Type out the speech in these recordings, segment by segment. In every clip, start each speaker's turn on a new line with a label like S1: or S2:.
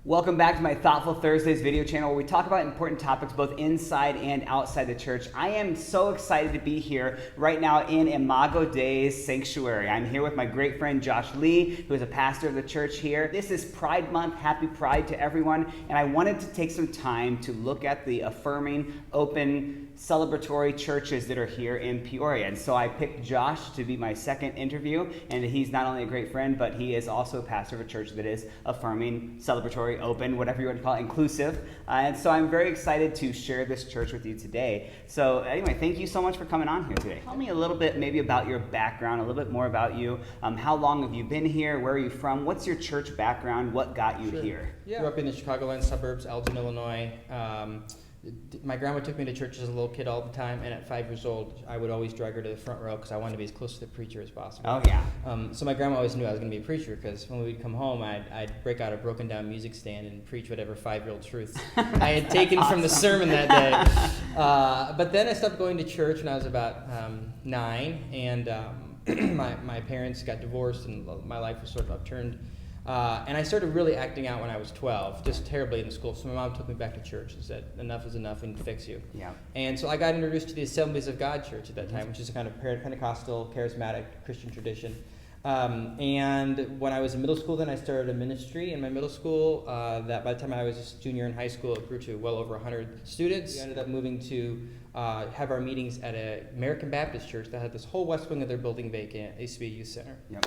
S1: Welcome back to my Thoughtful Thursdays video channel where we talk about important topics both inside and outside the church. I am so excited to be here right now in Imago Dei's sanctuary. I'm here with my great friend Josh Lee, who is a pastor of the church here. This is Pride Month. Happy Pride to everyone. And I wanted to take some time to look at the affirming, open, celebratory churches that are here in Peoria. And so I picked Josh to be my second interview. And he's not only a great friend, but he is also a pastor of a church that is affirming, celebratory, open, whatever you want to call it, inclusive. And so I'm very excited to share this church with you today. So anyway, thank you so much for coming on here today. Tell me a little bit maybe about your background, a little bit more about you. How long have you been here? Where are you from? What's your church background? What got you here?
S2: Yeah. Grew up in the Chicagoland suburbs, Elgin, Illinois. My grandma took me to church as a little kid all the time, and at 5 years old, I would always drag her to the front row because I wanted to be as close to the preacher as possible.
S1: Oh, yeah.
S2: So my grandma always knew I was going to be a preacher because when we'd come home, I'd break out a broken down music stand and preach whatever 5-year-old truths I had taken from the sermon that day. But then I stopped going to church when I was about 9, and my parents got divorced, and my life was sort of upturned. And I started really acting out when I was 12, just terribly in school. So my mom took me back to church and said, enough is enough, we need to fix you.
S1: Yeah.
S2: And so I got introduced to the Assemblies of God Church at that time, which is a kind of Pentecostal, charismatic Christian tradition. And when I was in middle school, then I started a ministry in my middle school that by the time I was a junior in high school, it grew to well over 100 students. We ended up moving to have our meetings at an American Baptist church that had this whole west wing of their building vacant. It used to be a youth center.
S1: Yep.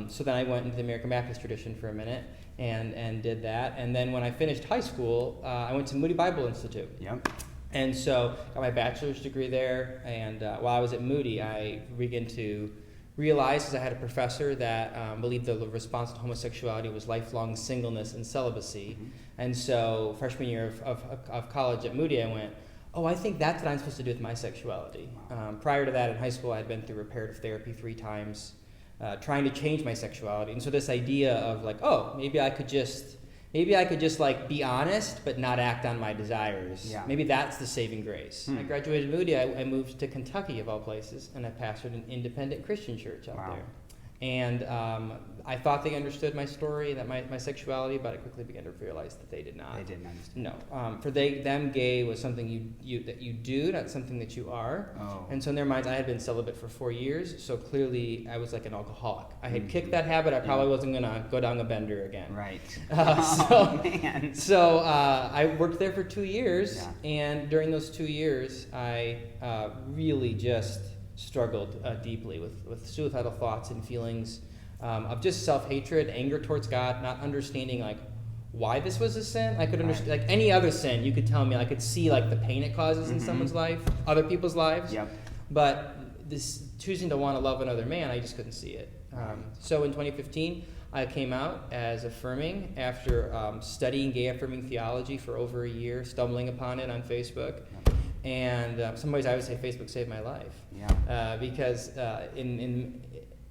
S2: So then I went into the American Baptist tradition for a minute and did that. And then when I finished high school, I went to Moody Bible Institute.
S1: Yep.
S2: And so got my bachelor's degree there. And while I was at Moody, I began to realize, as I had a professor that believed the response to homosexuality was lifelong singleness and celibacy. Mm-hmm. And so freshman year of college at Moody, I went, I think that's what I'm supposed to do with my sexuality. Prior to that, in high school, I had been through reparative therapy 3 times, trying to change my sexuality. And so this idea of like, maybe I could just like be honest, but not act on my desires. Yeah. Maybe that's the saving grace. I graduated Moody. I moved to Kentucky, of all places, and I pastored an independent Christian church out there. And I thought they understood my story, that my sexuality, but I quickly began to realize that they did not.
S1: They didn't understand.
S2: No. For them, gay was something that you do, not something that you are. Oh. And so in their minds, I had been celibate for 4 years, so clearly I was like an alcoholic. I had kicked that habit. I probably wasn't going to go down a bender again.
S1: Right.
S2: Man. So I worked there for 2 years, and during those 2 years, I really just struggled deeply with suicidal thoughts and feelings of just self-hatred, anger towards God, not understanding like why this was a sin. I could understand like any other sin. You could tell me, I could see like the pain it causes in someone's life, other people's lives. Yep. But this choosing to want to love another man, I just couldn't see it. So in 2015, I came out as affirming after studying gay affirming theology for over a year, stumbling upon it on Facebook. And some ways I would say Facebook saved my life. Yeah. Because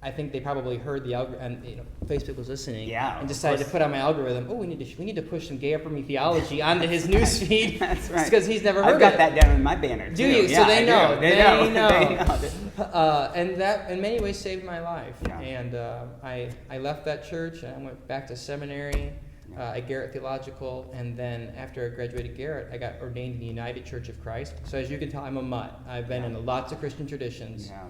S2: I think they probably heard the algorithm, and Facebook was listening, and decided to put on my algorithm. We need to push some gay affirming theology onto his newsfeed. That's right. Because he's never heard
S1: I've got that down in my banner too.
S2: Do you?
S1: Yeah,
S2: so they know.
S1: They know.
S2: And that in many ways saved my life. Yeah. And I left that church and I went back to seminary. At Garrett Theological, and then after I graduated Garrett, I got ordained in the United Church of Christ. So as you can tell, I'm a mutt. I've been in lots of Christian traditions. Yeah.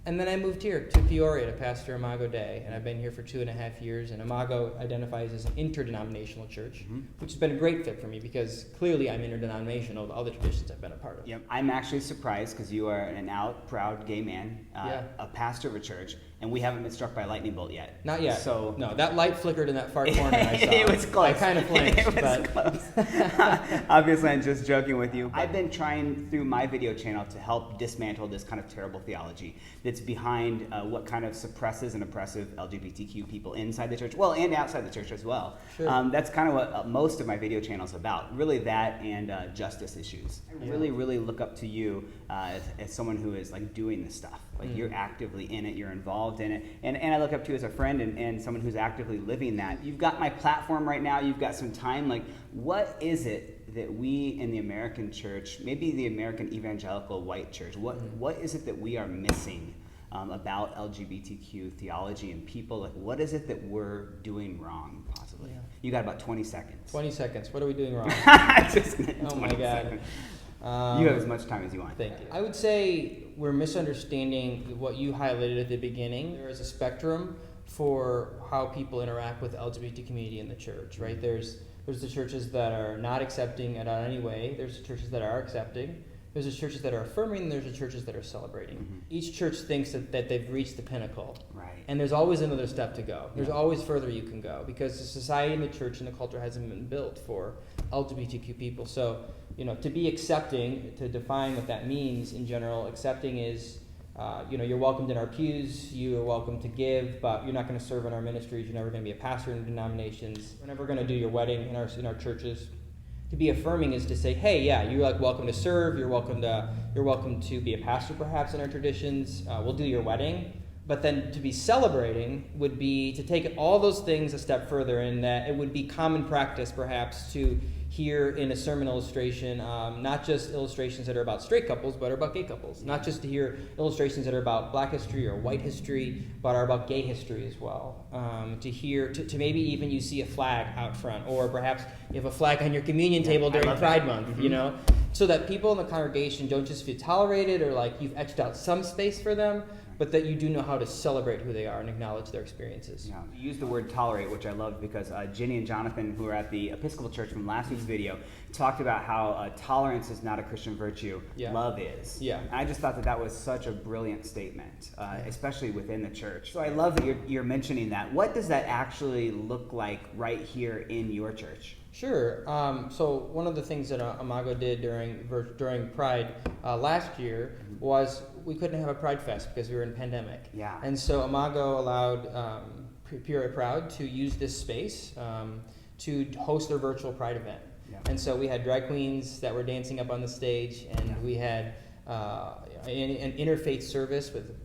S2: And then I moved here to Peoria to pastor Imago Dei, and I've been here for 2.5 years, and Imago identifies as an interdenominational church, which has been a great fit for me because clearly I'm interdenominational to all the traditions I've been a part of.
S1: Yep. I'm actually surprised because you are an out, proud gay man, a pastor of a church, and we haven't been struck by a lightning bolt yet.
S2: Not yet.
S1: So
S2: no, that light flickered in that far corner I saw.
S1: It was close.
S2: I kind of flinched.
S1: It was close. Obviously, I'm just joking with you. I've been trying through my video channel to help dismantle this kind of terrible theology that's behind what kind of suppresses and oppressive LGBTQ people inside the church, well, and outside the church as well. Sure. That's kind of what most of my video channel is about. Really that and justice issues. I really look up to you as someone who is like doing this stuff. Like you're actively in it, you're involved in it, and I look up to you as a friend and someone who's actively living that. You've got my platform right now, you've got some time, like what is it that we in the American church, maybe the American evangelical white church, what is it that we are missing about LGBTQ theology and people? Like what is it that we're doing wrong possibly? Yeah. You got about 20 seconds.
S2: 20 seconds. What are we doing wrong? Oh my God.
S1: You have as much time as you want.
S2: Thank you. I would say we're misunderstanding what you highlighted at the beginning. There is a spectrum for how people interact with the LGBT community in the church, right? There's the churches that are not accepting in any way. There's the churches that are accepting. There's the churches that are affirming, and there's the churches that are celebrating. Mm-hmm. Each church thinks that they've reached the pinnacle. Right. And there's always another step to go. There's always further you can go, because the society and the church and the culture hasn't been built for LGBTQ people. So, to be accepting, to define what that means in general, accepting is, you're welcomed in our pews, you are welcome to give, but you're not going to serve in our ministries, you're never going to be a pastor in denominations, we're never going to do your wedding in our churches. To be affirming is to say, hey, yeah, you're welcome to serve, you're welcome to be a pastor perhaps in our traditions, we'll do your wedding. But then to be celebrating would be to take all those things a step further, in that it would be common practice perhaps to hear in a sermon illustration, not just illustrations that are about straight couples, but are about gay couples. Not just to hear illustrations that are about black history or white history, but are about gay history as well. To maybe even you see a flag out front, or perhaps you have a flag on your communion table during Pride Month, mm-hmm. So that people in the congregation don't just feel tolerated or like you've etched out some space for them, but that you do know how to celebrate who they are and acknowledge their experiences. Yeah. You used the word tolerate, which I loved, because Ginny and Jonathan, who are at the Episcopal Church from last week's video, talked about how tolerance is not a Christian virtue, love is. Yeah. And I just thought that was such a brilliant statement, especially within the church. So I love that you're mentioning that. What does that actually look like right here in your church? Sure. So one of the things that Imago did during Pride last year was we couldn't have a Pride Fest because we were in pandemic. Yeah. And so Imago allowed Peoria Proud to use this space to host their virtual Pride event. Yeah. And so we had drag queens that were dancing up on the stage, and we had an interfaith service with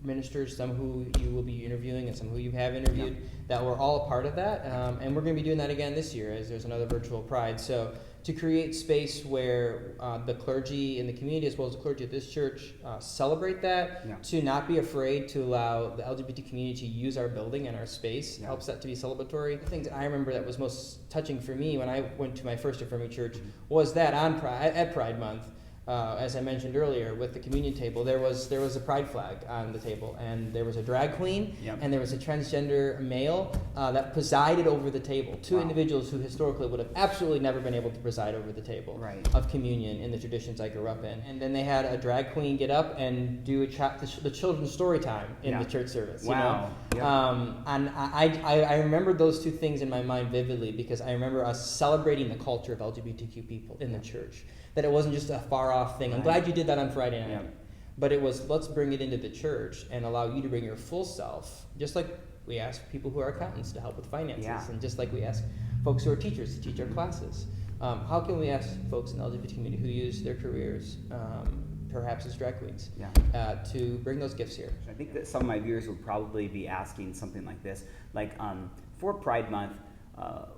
S2: ministers, some who you will be interviewing and some who you have interviewed, that were all a part of that. And we're going to be doing that again this year as there's another virtual Pride. So to create space where the clergy in the community, as well as the clergy of this church, celebrate that, to not be afraid to allow the LGBT community to use our building and our space, helps that to be celebratory. The thing that I remember that was most touching for me when I went to my first affirming church was that at Pride Month, as I mentioned earlier, with the communion table, there was a pride flag on the table, and there was a drag queen, and there was a transgender male that presided over the table. Two individuals who historically would have absolutely never been able to preside over the table of communion in the traditions I grew up in. And then they had a drag queen get up and do the children's story time in the church service. Wow. And I remember those two things in my mind vividly, because I remember us celebrating the culture of LGBTQ people in the church. That it wasn't just a far-off thing. I'm glad you did that on Friday night. Yeah. But it was, let's bring it into the church and allow you to bring your full self, just like we ask people who are accountants to help with finances, and just like we ask folks who are teachers to teach our classes. How can we ask folks in the LGBT community who use their careers, perhaps as drag queens, to bring those gifts here? I think that some of my viewers will probably be asking something like this, like for Pride Month,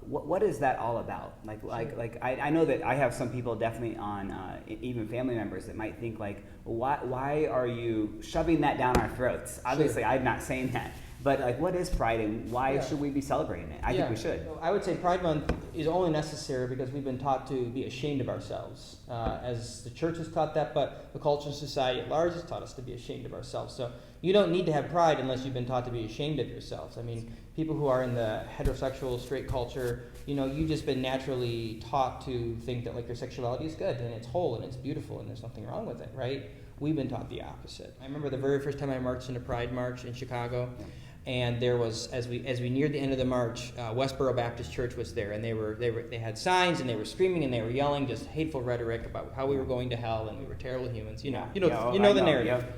S2: what is that all about? I know that I have some people definitely on, even family members, that might think like, why are you shoving that down our throats? Obviously, I'm not saying that. But what is Pride, and why should we be celebrating it? I think we should. I would say Pride Month is only necessary because we've been taught to be ashamed of ourselves, as the church has taught that, but the culture and society at large has taught us to be ashamed of ourselves. So you don't need to have pride unless you've been taught to be ashamed of yourselves. I mean, people who are in the heterosexual, straight culture, you've just been naturally taught to think that your sexuality is good and it's whole and it's beautiful and there's nothing wrong with it, right? We've been taught the opposite. I remember the very first time I marched in a Pride March in Chicago. And there was, as we neared the end of the march, Westboro Baptist Church was there, and they had signs, and they were screaming, and they were yelling just hateful rhetoric about how we were going to hell and we were terrible humans. You know the narrative. Yeah.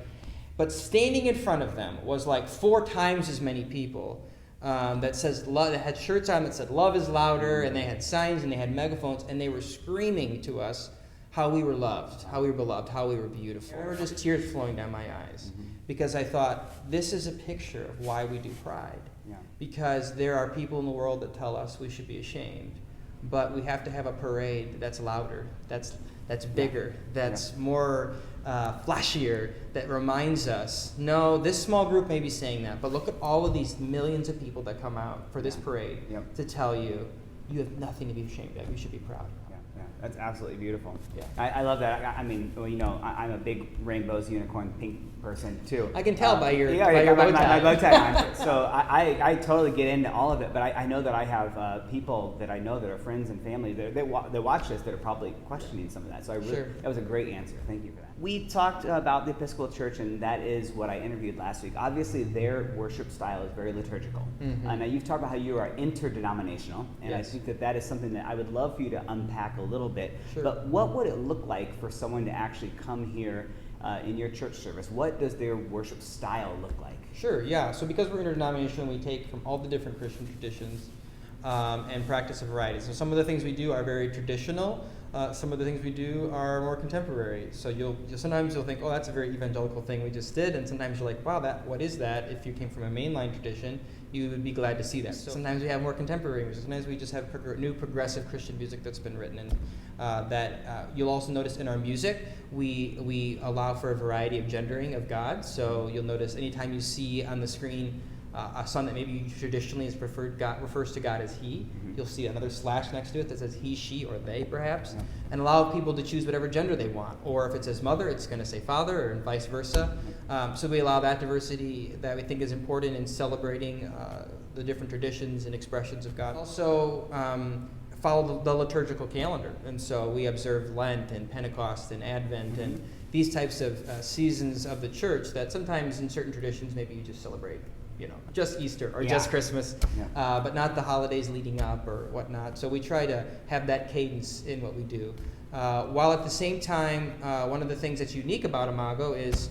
S2: But standing in front of them was 4 times as many people that had shirts on that said "Love is louder," and they had signs and they had megaphones, and they were screaming to us how we were loved, how we were beloved, how we were beautiful. There were just tears flowing down my eyes. Because I thought, this is a picture of why we do Pride. Yeah. Because there are people in the world that tell us we should be ashamed, but we have to have a parade that's louder, that's bigger, that's more flashier that reminds us, no, this small group may be saying that, but look at all of these millions of people that come out for this parade to tell you, you have nothing to be ashamed of. You should be proud.
S1: Yeah, that's absolutely beautiful.
S2: Yeah.
S1: I love that. I mean, well, I'm a big rainbows, unicorn, pink person too.
S2: I can tell by your bow
S1: My
S2: tie.
S1: bow tie. So I totally get into all of it, but I know that I have people that I know that are friends and family that watch this that are probably questioning some of that. So that was a great answer. Thank you for that. We talked about the Episcopal Church, and that is what I interviewed last week. Obviously, their worship style is very liturgical. Now, you've talked about how you are interdenominational, and I think that is something that I would love for you to unpack a little bit.
S2: Sure.
S1: But what would it look like for someone to actually come here in your church service? What does their worship style look like?
S2: Sure, yeah. So because we're interdenominational, we take from all the different Christian traditions and practice a variety. So some of the things we do are very traditional. Some of the things we do are more contemporary. So sometimes you'll think, oh, that's a very evangelical thing we just did, and sometimes you're like, wow, what is that? If you came from a mainline tradition, you would be glad to see that. So sometimes we have more contemporary music. Sometimes we just have new progressive Christian music that's been written, and that you'll also notice in our music, we allow for a variety of gendering of God. So you'll notice anytime you see on the screen a song that maybe traditionally is refers to God as He, you'll see another slash next to it that says He, She, or They, perhaps, and allow people to choose whatever gender they want. Or if it says Mother, it's going to say Father, or vice versa. So we allow that diversity that we think is important in celebrating the different traditions and expressions of God. Also, follow the liturgical calendar, and so we observe Lent and Pentecost and Advent and these types of seasons of the church that sometimes in certain traditions maybe you just celebrate, just Easter or just Christmas, but not the holidays leading up or whatnot. So we try to have that cadence in what we do. While at the same time, one of the things that's unique about Imago is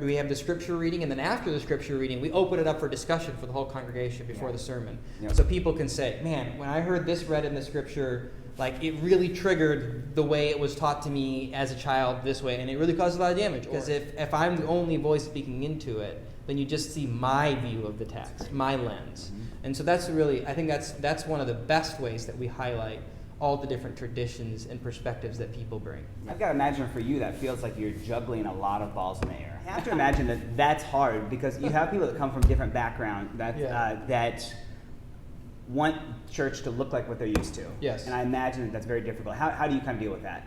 S2: we have the scripture reading, and then after the scripture reading, we open it up for discussion for the whole congregation before the sermon. So people can say, man, when I heard this read in the scripture, like it really triggered the way it was taught to me as a child this way, and it really caused a lot of damage. Because if I'm the only voice speaking into it, then you just see my view of the text, my lens. And so that's really, I think that's one of the best ways that we highlight all the different traditions and perspectives that people bring.
S1: I've got to imagine for you that feels like you're juggling a lot of balls in the air. I have to imagine that that's hard because you have people that come from different backgrounds that want church to look like what they're used to.
S2: Yes.
S1: And I imagine that's very difficult. How do you kind of deal with that?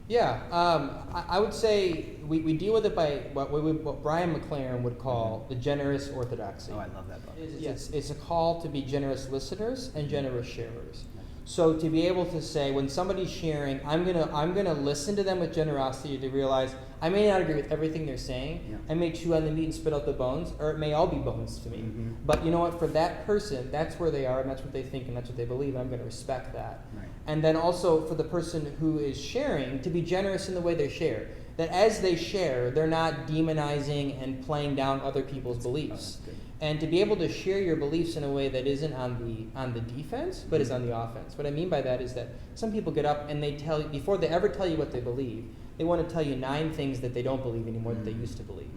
S2: Yeah, I would say we deal with it by what Brian McLaren would call the generous orthodoxy.
S1: Oh, I love that book.
S2: It's a call to be generous listeners and generous sharers. So to be able to say when somebody's sharing, I'm gonna listen to them with generosity to realize I may not agree with everything they're saying. I may chew on the meat and spit out the bones, or it may all be bones to me. But you know what? For that person, that's where they are, and that's what they think, and that's what they believe. And I'm going to respect that. Right. And then also for the person who is sharing, to be generous in the way they share. That as they share, they're not demonizing and playing down other people's beliefs. And to be able to share your beliefs in a way that isn't on the defense, but is on the offense. What I mean by that is that some people get up and they tell you, before they ever tell you what they believe, they want to tell you 9 things that they don't believe anymore that they used to believe.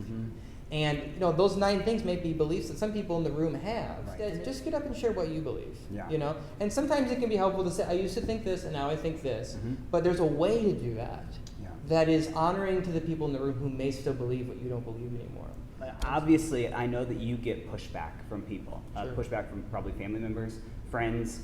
S2: And those 9 things may be beliefs that some people in the room have. Right. Just get up and share what you believe. And sometimes it can be helpful to say, I used to think this and now I think this. But there's a way to do that that is honoring to the people in the room who may still believe what you don't believe anymore.
S1: Obviously, I know that you get pushback from people. Pushback from probably family members, friends,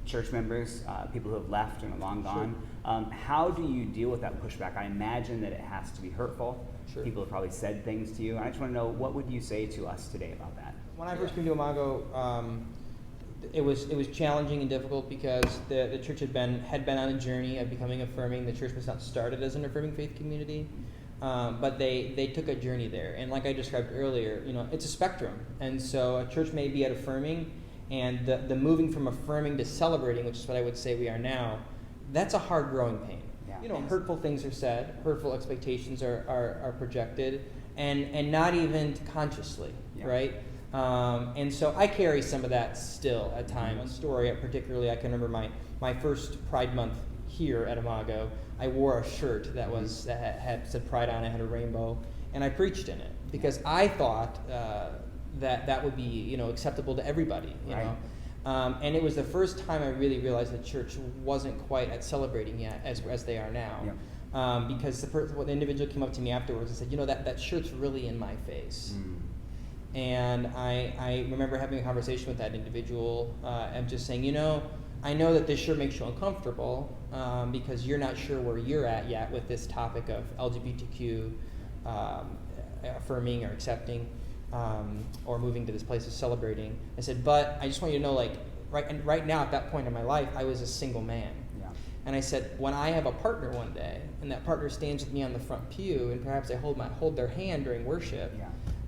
S1: church members, people who have left and are long gone. How do you deal with that pushback? I imagine that it has to be hurtful. People have probably said things to you. And I just want to know, what would you say to us today about that?
S2: When I first came to Imago, it was challenging and difficult because the church had been on a journey of becoming affirming. The church was not started as an affirming faith community. But they took a journey there. And like I described earlier, it's a spectrum. And so a church may be at affirming, and the moving from affirming to celebrating, which is what I would say we are now, that's a hard growing pain. Hurtful things are said, hurtful expectations are projected, and not even consciously, right? And so I carry some of that still at times. One story particularly, I can remember my first Pride Month here at Imago. I wore a shirt that had said Pride on it, had a rainbow, and I preached in it because I thought that would be acceptable to everybody, you know. And it was the first time I really realized the church wasn't quite at celebrating yet as they are now. because the individual came up to me afterwards and said, that shirt's really in my face. And I remember having a conversation with that individual and just saying, I know that this shirt makes you uncomfortable because you're not sure where you're at yet with this topic of LGBTQ affirming or accepting or moving to this place of celebrating. I said, but I just want you to know, right now at that point in my life, I was a single man. Yeah. And I said, when I have a partner one day, and that partner stands with me on the front pew, and perhaps I hold their hand during worship,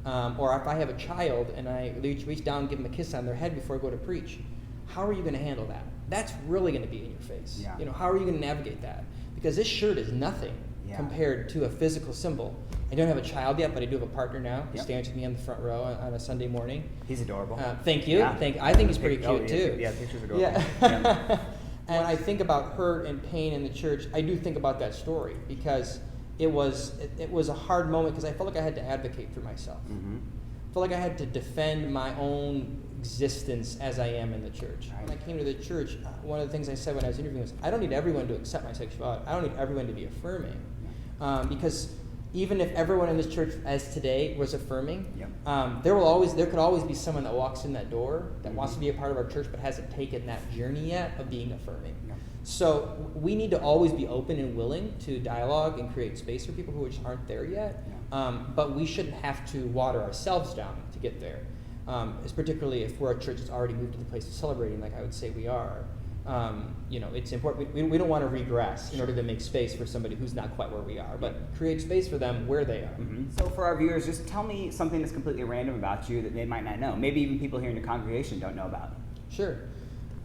S2: or if I have a child and I reach down and give them a kiss on their head before I go to preach, how are you going to handle that? That's really going to be in your face. Yeah. How are you going to navigate that? Because this shirt is nothing compared to a physical symbol. I don't have a child yet, but I do have a partner now. He stands with me on the front row on a Sunday morning.
S1: He's adorable.
S2: Thank you. Yeah. I think he's pretty cute too.
S1: Yeah, pictures are adorable. Yeah.
S2: And I think about hurt and pain in the church. I do think about that story because it was a hard moment because I felt like I had to advocate for myself. Mm-hmm. I felt like I had to defend my own existence as I am in the church. Right. When I came to the church, one of the things I said when I was interviewing was, I don't need everyone to accept my sexuality. I don't need everyone to be affirming. Because even if everyone in this church as today was affirming, there could always be someone that walks in that door that wants to be a part of our church but hasn't taken that journey yet of being affirming. So we need to always be open and willing to dialogue and create space for people who just aren't there yet. But we shouldn't have to water ourselves down to get there. Particularly if we're a church that's already moved to the place of celebrating, like I would say we are. It's important. We don't want to regress in order to make space for somebody who's not quite where we are, but create space for them where they are.
S1: Mm-hmm. So for our viewers, just tell me something that's completely random about you that they might not know. Maybe even people here in your congregation don't know about.
S2: Sure.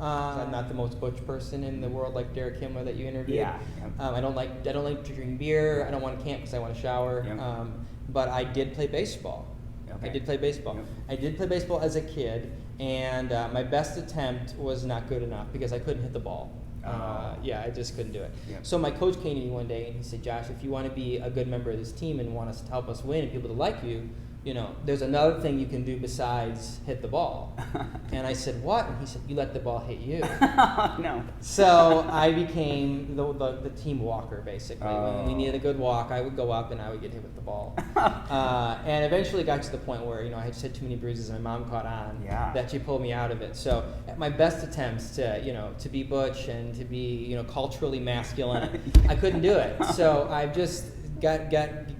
S2: I'm not the most butch person in the world like Derek Himmler that you interviewed. Yeah. I don't like drinking beer. I don't want to camp because I want to shower. But I did play baseball. Okay. I did play baseball. I did play baseball as a kid, and my best attempt was not good enough because I couldn't hit the ball. I just couldn't do it. So my coach came to me one day and he said, Josh, if you want to be a good member of this team and want us to help us win and people to like you, there's another thing you can do besides hit the ball. And I said, what? And he said, you let the ball hit you.
S1: No.
S2: So I became the team walker, basically. When we needed a good walk, I would go up and I would get hit with the ball. And eventually got to the point where, I had had too many bruises and my mom caught on that she pulled me out of it. So at my best attempts to be butch and to be, culturally masculine, I couldn't do it. So I just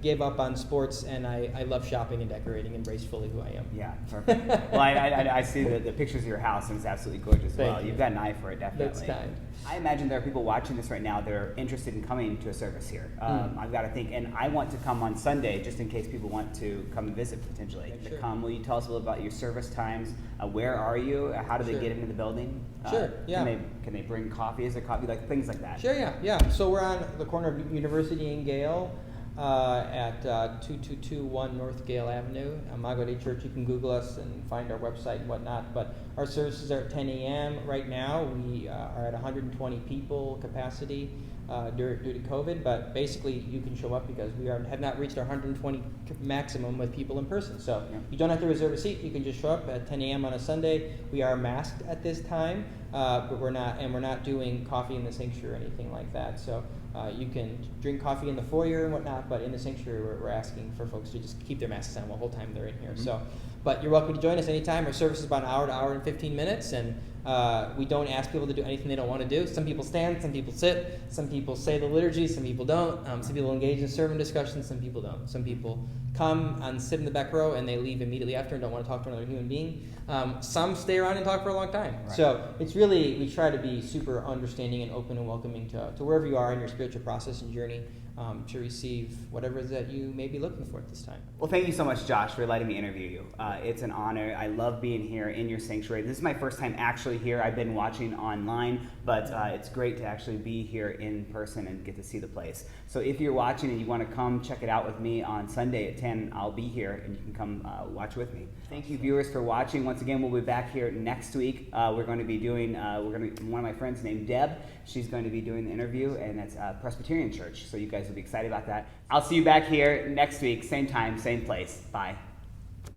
S2: gave up on sports, and I love shopping and decorating, embrace fully who I am. Yeah,
S1: perfect. Well, I see the pictures of your house, and it's absolutely gorgeous.
S2: Thank you.
S1: You've got an eye for it, definitely.
S2: That's kind.
S1: I imagine there are people watching this right now that are interested in coming to a service here. I've got to think, and I want to come on Sunday just in case people want to come and visit potentially.
S2: Sure.
S1: Will you tell us a little about your service times? Where are you? How do they get into the building?
S2: Sure, yeah.
S1: Can they bring coffee? Is there coffee? Like things like that?
S2: Sure, yeah. So we're on the corner of University and Gale. At 2221 North Gale Avenue, Imago Dei Church. You can Google us and find our website and whatnot. But our services are at 10 a.m. Right now, we are at 120 people capacity due to COVID. But basically, you can show up because we have not reached our 120 maximum with people in person. So you don't have to reserve a seat. You can just show up at 10 a.m. on a Sunday. We are masked at this time, but we're not doing coffee in the sanctuary or anything like that. So. You can drink coffee in the foyer and whatnot, but in the sanctuary, we're asking for folks to just keep their masks on the whole time they're in here. Mm-hmm. So, but you're welcome to join us anytime. Our service is about an hour and 15 minutes, and we don't ask people to do anything they don't want to do. Some people stand, some people sit, some people say the liturgy, some people don't. Some people engage in sermon discussions, some people don't. Some people come and sit in the back row, and they leave immediately after and don't want to talk to another human being. Some stay around and talk for a long time. Right. So it's really, we try to be super understanding and open and welcoming to wherever you are in your spiritual process and journey to receive whatever it is that you may be looking for at this time.
S1: Well, thank you so much, Josh, for letting me interview you. It's an honor. I love being here in your sanctuary. This is my first time actually here. I've been watching online, but it's great to actually be here in person and get to see the place. So if you're watching and you want to come check it out with me on Sunday at 10, I'll be here and you can come watch with me. Thank you, viewers, for watching. Once again, we'll be back here next week. We're going to be doing, one of my friends named Deb, she's going to be doing the interview, and it's Presbyterian Church. So you guys will be excited about that. I'll see you back here next week, same time, same place. Bye.